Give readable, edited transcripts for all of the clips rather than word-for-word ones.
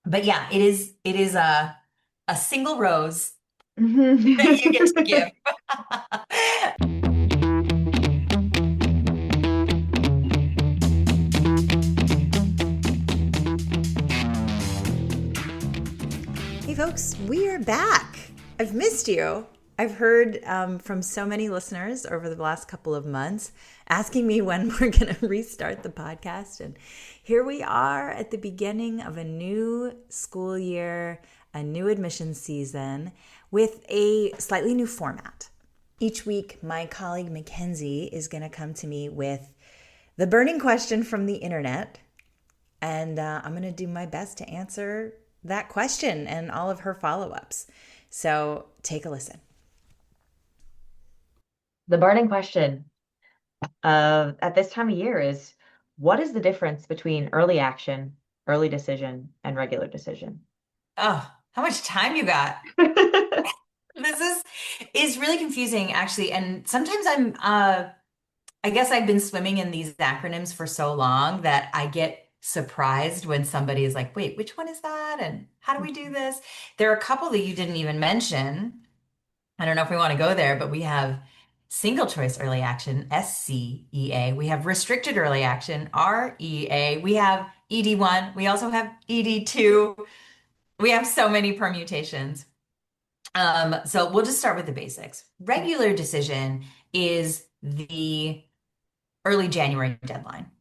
But yeah, it is a single rose that you get to Mhm. give. Hey, folks, we are back. I've missed you. I've heard from so many listeners over the last couple of months asking me when we're going to restart the podcast. And here we are at the beginning of a new school year, a new admission season with a slightly new format. Each week, my colleague Mackenzie is going to come to me with the burning question from the internet. And I'm going to do my best to answer that question and all of her follow ups. So take a listen. The burning question at this time of year is what is the difference between early action, early decision, and regular decision? Oh, how much time you got? This is really confusing actually. And sometimes I guess I've been swimming in these acronyms for so long that I get surprised when somebody is like, wait, which one is that? And how do we do this? There are a couple that you didn't even mention. I don't know if we want to go there, but we have single choice early action, SCEA. We have restricted early action, REA. We have ED1. We also have ED2. We have so many permutations. So we'll just start with the basics. Regular decision is the early January deadline.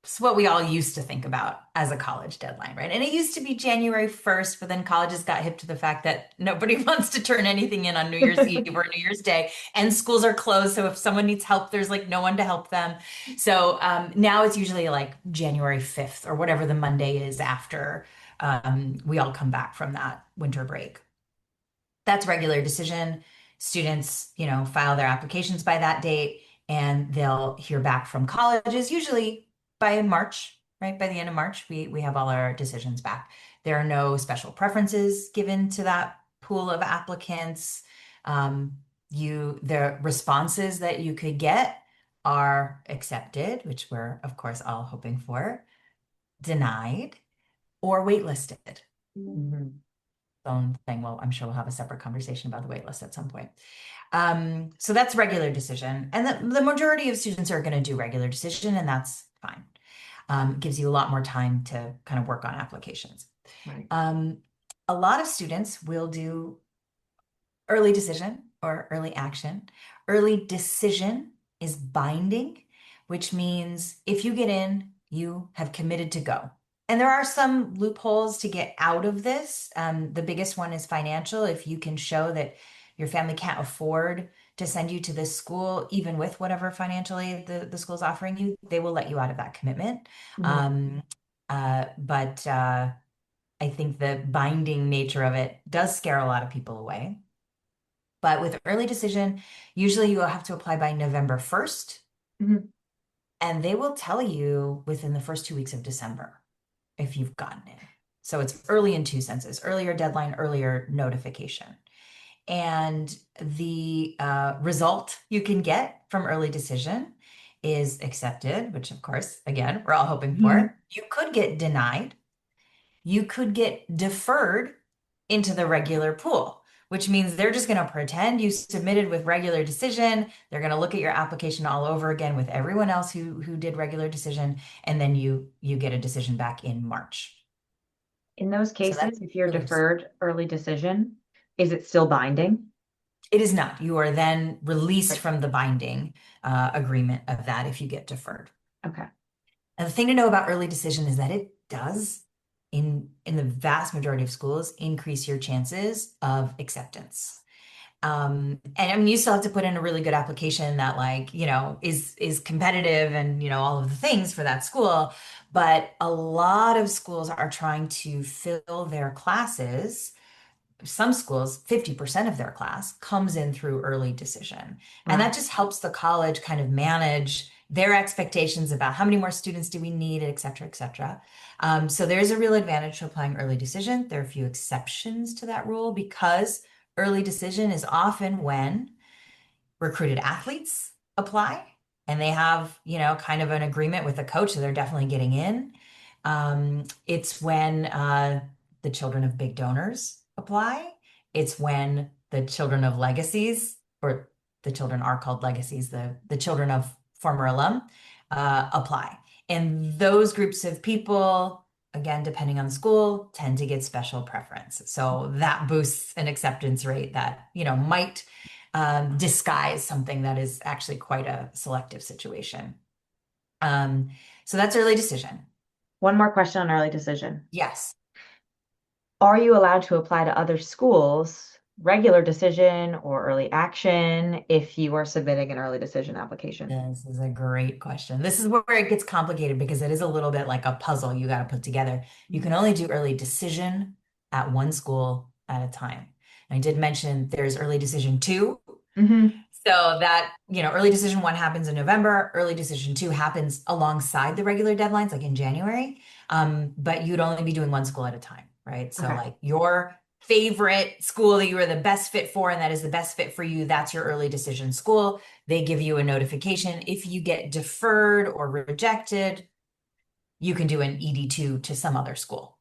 It's what we all used to think about as a college deadline, right? And it used to be January 1st, but then colleges got hip to the fact that nobody wants to turn anything in on New Year's Eve or New Year's Day, and schools are closed. So if someone needs help, there's like no one to help them. So now it's usually like January 5th or whatever the Monday is after we all come back from that winter break. That's regular decision. Students, file their applications by that date, and they'll hear back from colleges usually by March, right? By the end of March, we have all our decisions back. There are no special preferences given to that pool of applicants. The responses that you could get are accepted, which we're of course all hoping for, denied, or waitlisted. Mhm. Own thing. Well, I'm sure we'll have a separate conversation about the wait list at some point. So that's regular decision. And the majority of students are going to do regular decision, and that's fine. Gives you a lot more time to kind of work on applications. Right. Um, a lot of students will do early decision or early action. Early decision is binding, which means if you get in, you have committed to go. And there are some loopholes to get out of this. The biggest one is financial. If you can show that your family can't afford to send you to this school, even with whatever financial aid the school's offering you, they will let you out of that commitment. Mhm. Um, but I think the binding nature of it does scare a lot of people away. But with early decision, usually you will have to apply by November 1st, Mhm. and they will tell you within the first 2 weeks of December if you've gotten in. So it's early in two senses, earlier deadline, earlier notification. And the result you can get from early decision is accepted, which of course, again, we're all hoping Mhm. for. You could get denied, you could get deferred into the regular pool, which means they're just going to pretend you submitted with regular decision. They're going to look at your application all over again with everyone else who did regular decision, and then you get a decision back in March. In those So that's cases, if you're really deferred early decision, is it still binding? it is not. You are then released Right. from the binding agreement of that if you get deferred. Okay. And the thing to know about early decision is that it does, in the vast majority of schools, increase your chances of acceptance. And I mean, you still have to put in a really good application that like, is competitive and, all of the things for that school. But a lot of schools are trying to fill their classes. Some schools, 50% of their class comes in through early decision. And Wow. that just helps the college kind of manage their expectations about how many more students do we need, et cetera, et cetera. So there's a real advantage to applying early decision. There are a few exceptions to that rule because early decision is often when recruited athletes apply and they have, kind of an agreement with the coach that they're definitely getting in. It's when the children of big donors apply. It's when the children of legacies, or the children are called legacies, the children of former alum apply. And those groups of people, again, depending on the school, tend to get special preference. So that boosts an acceptance rate that, might disguise something that is actually quite a selective situation. Um, so that's early decision. One more question on early decision. Yes. Are you allowed to apply to other schools, regular decision or early action, if you are submitting an early decision application? This is a great question. This is where it gets complicated because it is a little bit like a puzzle you got to put together. You can only do early decision at one school at a time. And I did mention there's early decision two. Mm-hmm. So that, early decision one happens in November, early decision two happens alongside the regular deadlines, like in January. But you'd only be doing one school at a time, right? So Okay. like your favorite school that you are the best fit for and that is the best fit for you, that's your early decision school. They give you a notification. If you get deferred or rejected, you can do an ED2 to some other school,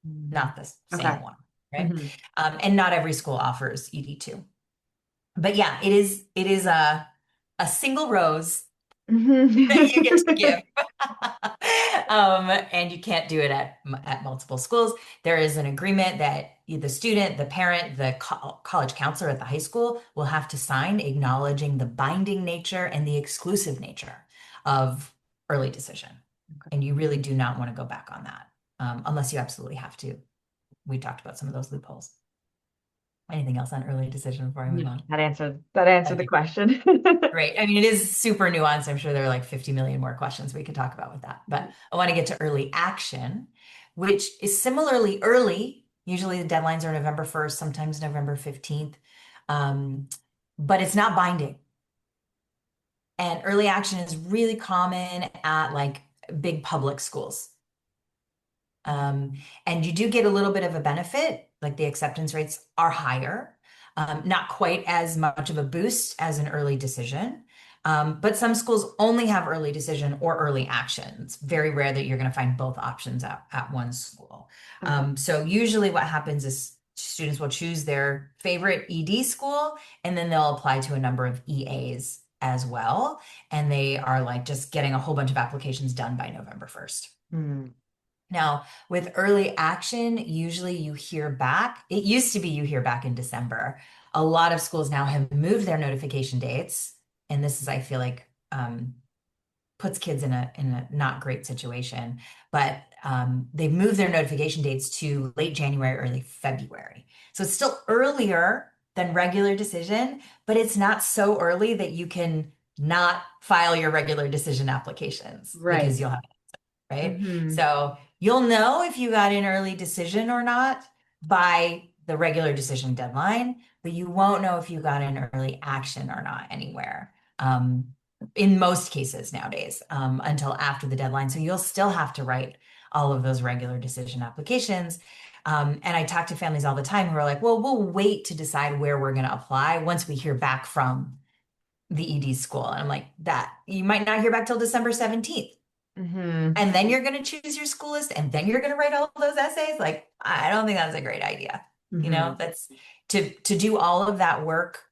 Mm. not the Okay. same one, right? Hmm. And not every school offers ED2. But yeah, it is a single rose that you get to give. And you can't do it at multiple schools. There is an agreement that the student, the parent, the college counselor at the high school will have to sign acknowledging the binding nature and the exclusive nature of early decision. And you really do not want to go back on that, unless you absolutely have to. We talked about some of those loopholes. Anything else on early decision before I move No, on? that answered the Okay. question. Great. I mean, it is super nuanced. I'm sure there are like 50 million more questions we could talk about with that. But I want to get to early action, which is similarly early. Usually the deadlines are November 1st, sometimes November 15th. Um, but it's not binding. And early action is really common at like big public schools. Um, and you do get a little bit of a benefit, like the acceptance rates are higher, not quite as much of a boost as an early decision. But some schools only have early decision or early action. It's very rare that you're going to find both options at one school. Okay. So usually what happens is students will choose their favorite ED school and then they'll apply to a number of EAs as well. And they are like just getting a whole bunch of applications done by November 1st. Hmm. Now, with early action, usually you hear back. It used to be you hear back in December. A lot of schools now have moved their notification dates, and this is, I feel like, puts kids in a not great situation. But they've moved their notification dates to late January, early February. So it's still earlier than regular decision, but it's not so early that you can not file your regular decision applications because Right. you'll have, right? Hmm. So you'll know if you got an early decision or not by the regular decision deadline, but you won't know if you got an early action or not anywhere. In most cases nowadays, until after the deadline. So you'll still have to write all of those regular decision applications. And I talk to families all the time who are like, well, we'll wait to decide where we're going to apply once we hear back from the ED school. And I'm like, that you might not hear back till December 17th. Hmm. And then you're going to choose your school list and then you're going to write all those essays. Like, I don't think that's a great idea. Hmm. That's to do all of that work,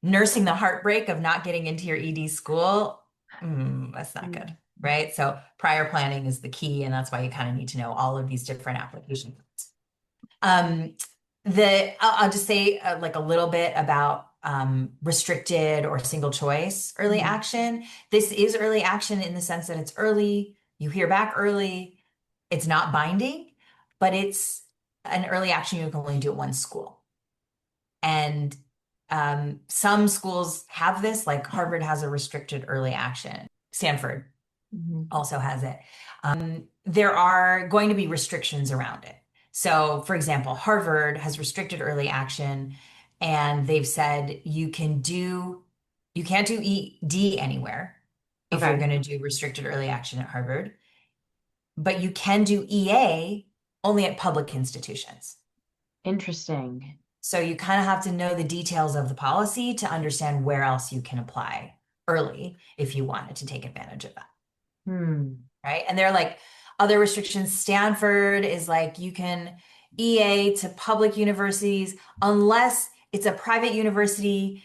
nursing the heartbreak of not getting into your ED school. That's not good, right? So prior planning is the key, and that's why you kind of need to know all of these different applications. Um, I'll just say like a little bit about restricted or single choice early Hmm. action. This is early action in the sense that it's early, you hear back early, it's not binding, but it's an early action you can only do at one school. And some schools have this, like Harvard has a restricted early action. Stanford Hmm. also has it. There are going to be restrictions around it. So, for example, Harvard has restricted early action, and they've said you can't do ED anywhere if you're Okay. going to do restricted early action at Harvard, but you can do EA only at public institutions. Interesting. So you kind of have to know the details of the policy to understand where else you can apply early if you wanted to take advantage of that. Hmm. Right. And there are like other restrictions. Stanford is like EA to public universities unless it's a private university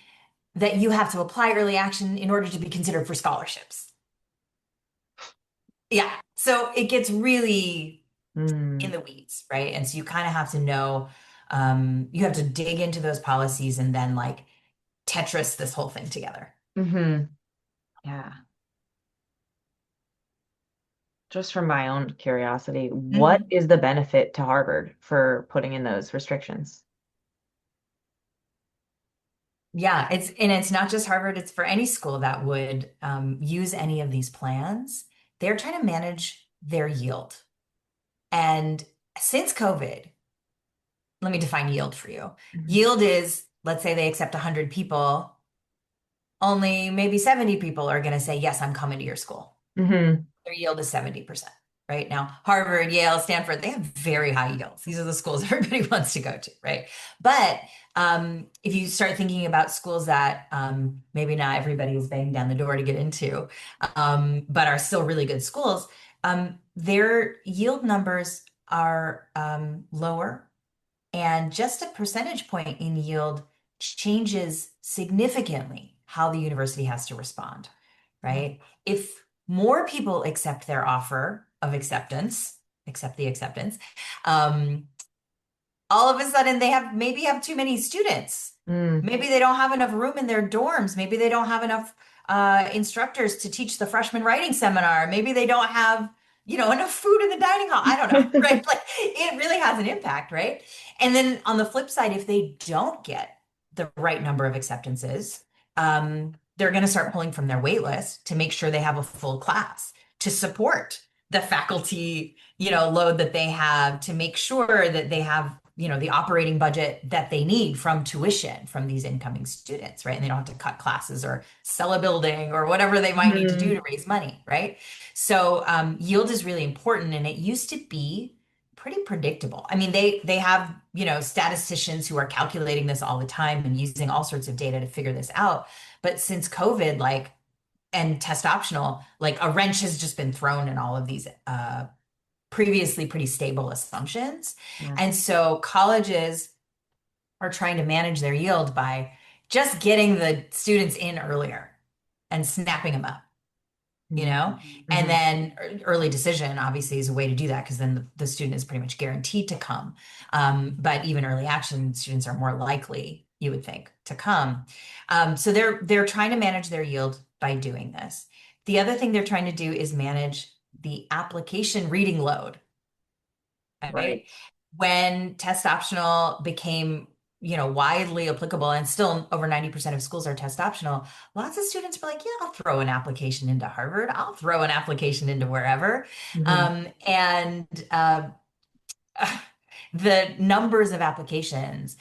that you have to apply early action in order to be considered for scholarships. Yeah. So it gets really in Mm. the weeds, right? And so you kind of have to know, you have to dig into those policies and then like Tetris this whole thing together. Hmm. Yeah. Just from my own curiosity, what Mhm. is the benefit to Harvard for putting in those restrictions? Yeah, it's not just Harvard, it's for any school that would use any of these plans. They're trying to manage their yield. And since COVID, let me define yield for you. Hmm. Yield is, let's say they accept 100 people, only maybe 70 people are going to say, yes, I'm coming to your school. Hmm. Their yield is 70%. Right now, Harvard, Yale, Stanford, they have very high yields. These are the schools everybody wants to go to, right? But if you start thinking about schools that maybe not everybody is banging down the door to get into, but are still really good schools, their yield numbers are lower, and just a percentage point in yield changes significantly how the university has to respond, Yeah. right? If more people accept their offer of acceptance, accept the acceptance, um, all of a sudden they have too many students. Mm. Maybe they don't have enough room in their dorms. Maybe they don't have enough instructors to teach the freshman writing seminar. Maybe they don't have, enough food in the dining hall. I don't know, right? Like it really has an impact, right? And then on the flip side, if they don't get the right number of acceptances, they're going to start pulling from their wait list to make sure they have a full class to support the faculty, load that they have, to make sure that they have, the operating budget that they need from tuition from these incoming students, right? And they don't have to cut classes or sell a building or whatever they might need to do Hmm. to raise money, right? So yield is really important, and it used to be pretty predictable. I mean, they have, statisticians who are calculating this all the time and using all sorts of data to figure this out. But since COVID, like, and test optional, like a wrench has just been thrown in all of these previously pretty stable assumptions. Yeah. And so colleges are trying to manage their yield by just getting the students in earlier and snapping them up, you know? And Hmm. then early decision obviously is a way to do that because then the student is pretty much guaranteed to come. But even early action students are more likely, you would think, to come. So they're trying to manage their yield by doing this. The other thing they're trying to do is manage the application reading load, right? Right. When test optional became, widely applicable, and still over 90% of schools are test optional, lots of students were like, yeah, I'll throw an application into Harvard. I'll throw an application into wherever. Hmm. And the numbers of applications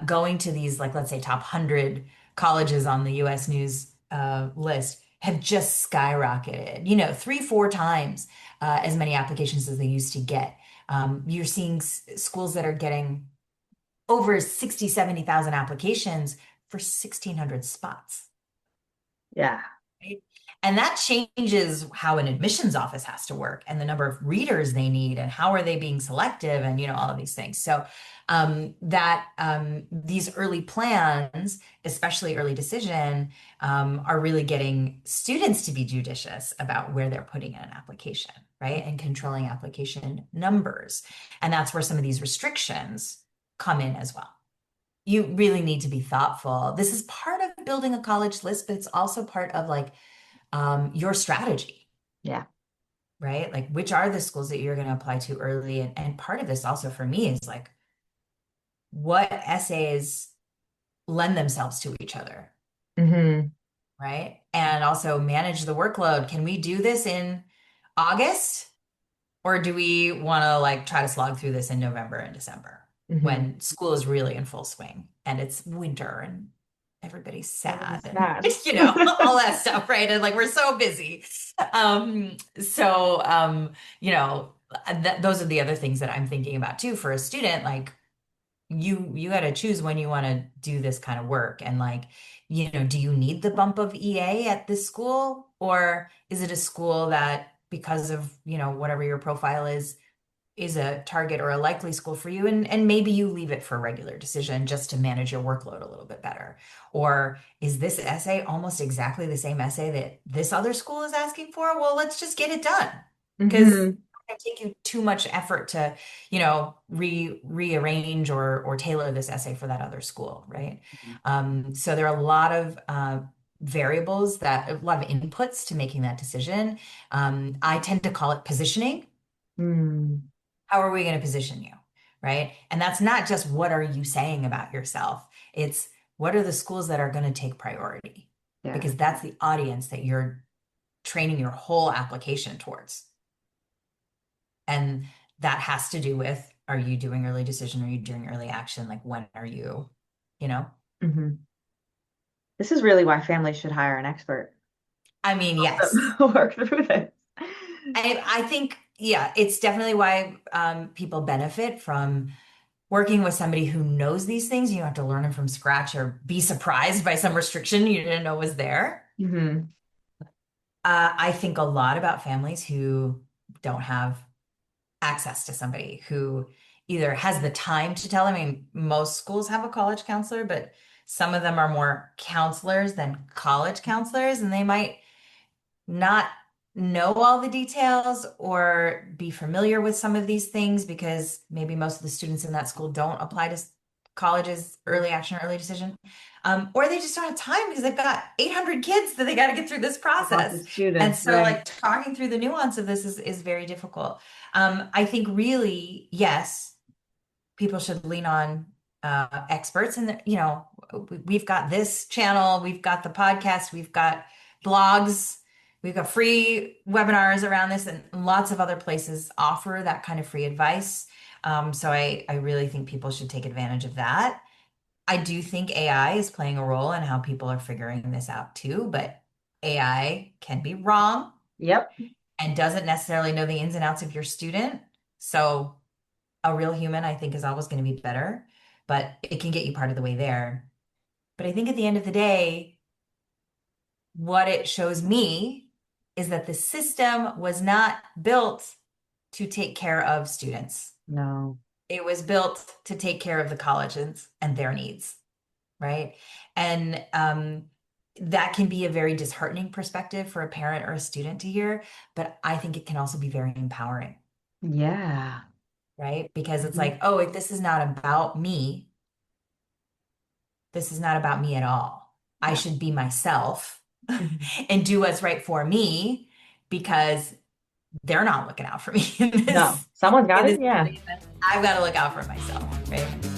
going to these, like, let's say, top 100 colleges on the US News list have just skyrocketed, three, four times as many applications as they used to get. You're seeing schools that are getting over 60, 70,000 applications for 1,600 spots. Yeah. Right? And that changes how an admissions office has to work and the number of readers they need and how are they being selective and all of these things. So that these early plans, especially early decision, are really getting students to be judicious about where they're putting in an application, right? And controlling application numbers. And that's where some of these restrictions come in as well. You really need to be thoughtful. This is part of building a college list, but it's also part of like your strategy, Yeah. right? Like which are the schools that you're going to apply to early. And part of this also for me is like what essays lend themselves to each other, Hmm. right? And also manage the workload. Can we do this in August? Or do we want to like try to slog through this in November and December Hmm. when school is really in full swing and it's winter and everybody's sad Everybody's and sad. all that stuff, right? And like we're so busy. So those are the other things that I'm thinking about too for a student. Like you got to choose when you want to do this kind of work, and like do you need the bump of EA at this school, or is it a school that because of whatever your profile is, is a target or a likely school for you, and maybe you leave it for regular decision just to manage your workload a little bit better. Or is this essay almost exactly the same essay that this other school is asking for? Well, let's just get it done because it's Hmm. going to take you too much effort to, rearrange or tailor this essay for that other school, right? So there are a lot of variables, that a lot of inputs to making that decision. I tend to call it positioning. Mm. How are we going to position you? Right. And that's not just what are you saying about yourself? It's what are the schools that are going to take priority? Yeah. Because that's the audience that you're training your whole application towards. And that has to do with, are you doing early decision? Are you doing early action? Like, when are you, you know? Hmm. This is really why families should hire an expert I mean, yes. to work through this. I think, yeah, it's definitely why people benefit from working with somebody who knows these things. You don't have to learn them from scratch or be surprised by some restriction you didn't know was there. Hmm. I think a lot about families who don't have access to somebody who either has the time to tell them. I mean, most schools have a college counselor, but some of them are more counselors than college counselors, and they might not know all the details or be familiar with some of these things because maybe most of the students in that school don't apply to college's early action or early decision. Or they just don't have time because they've got 800 kids that they got to get through this Lots of process. And students, so, right? like, talking through the nuance of this is very difficult. I think really, yes, people should lean on experts. And, we've got this channel, we've got the podcast, we've got blogs, we've got free webinars around this, and lots of other places offer that kind of free advice. So I really think people should take advantage of that. I do think AI is playing a role in how people are figuring this out too, but AI can be wrong Yep. and doesn't necessarily know the ins and outs of your student. So a real human, I think, is always going to be better, but it can get you part of the way there. But I think at the end of the day, what it shows me is that the system was not built to take care of students. No. It was built to take care of the colleges and their needs, right? And that can be a very disheartening perspective for a parent or a student to hear, but I think it can also be very empowering, Yeah. right? Because it's Hmm. like, oh, this is not about me. This is not about me at all. I Yeah. should be myself Mhm. and do what's right for me because they're not looking out for me in No. this Someone's got in it? this Yeah. situation. I've got to look out for myself, right?